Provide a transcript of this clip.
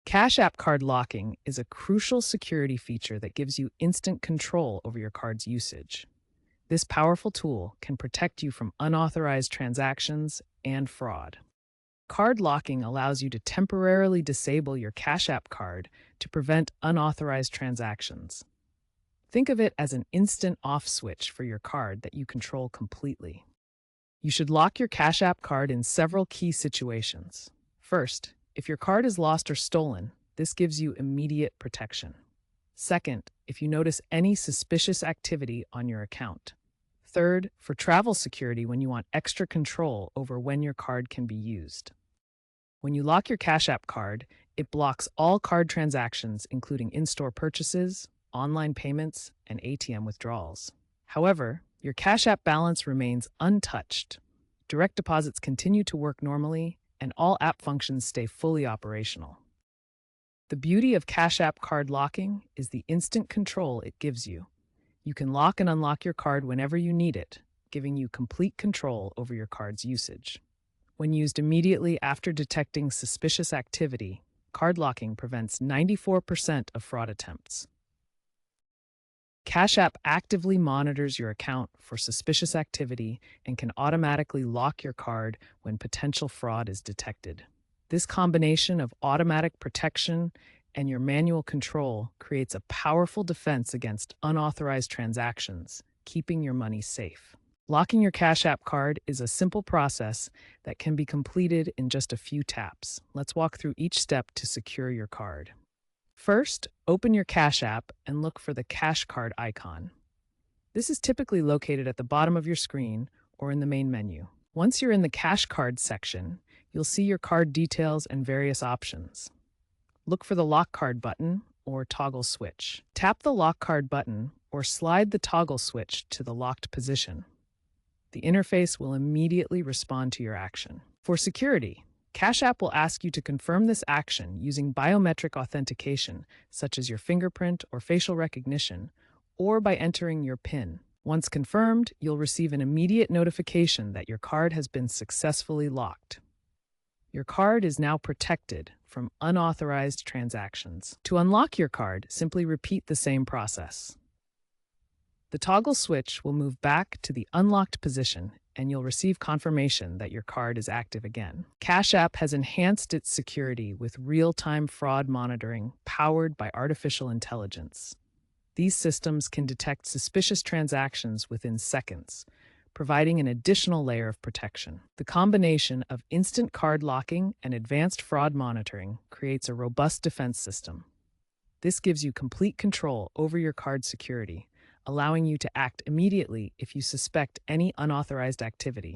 Cash App card locking is a crucial security feature that gives you instant control over your card's usage. This powerful tool can protect you from unauthorized transactions and fraud. Card locking allows you to temporarily disable your Cash App card to prevent unauthorized transactions. Think of it as an instant off switch for your card that you control completely. You should lock your Cash App card in several key situations. First, if your card is lost or stolen, this gives you immediate protection. Second, if you notice any suspicious activity on your account. Third, for travel security when you want extra control over when your card can be used. When you lock your Cash App card, it blocks all card transactions, including in-store purchases, online payments, and ATM withdrawals. However, your Cash App balance remains untouched. Direct deposits continue to work normally, and all app functions stay fully operational. The beauty of Cash App card locking is the instant control it gives you. You can lock and unlock your card whenever you need it, giving you complete control over your card's usage. When used immediately after detecting suspicious activity, card locking prevents 94% of fraud attempts. Cash App actively monitors your account for suspicious activity and can automatically lock your card when potential fraud is detected. This combination of automatic protection and your manual control creates a powerful defense against unauthorized transactions, keeping your money safe. Locking your Cash App card is a simple process that can be completed in just a few taps. Let's walk through each step to secure your card. First, open your Cash App and look for the Cash Card icon. This is typically located at the bottom of your screen or in the main menu. Once you're in the Cash Card section, you'll see your card details and various options. Look for the Lock Card button or toggle switch. Tap the Lock Card button or slide the toggle switch to the locked position. The interface will immediately respond to your action. For security, Cash App will ask you to confirm this action using biometric authentication, such as your fingerprint or facial recognition, or by entering your PIN. Once confirmed, you'll receive an immediate notification that your card has been successfully locked. Your card is now protected from unauthorized transactions. To unlock your card, simply repeat the same process. The toggle switch will move back to the unlocked position and you'll receive confirmation that your card is active again. Cash App has enhanced its security with real-time fraud monitoring powered by artificial intelligence. These systems can detect suspicious transactions within seconds, providing an additional layer of protection. The combination of instant card locking and advanced fraud monitoring creates a robust defense system. This gives you complete control over your card's security, allowing you to act immediately if you suspect any unauthorized activity.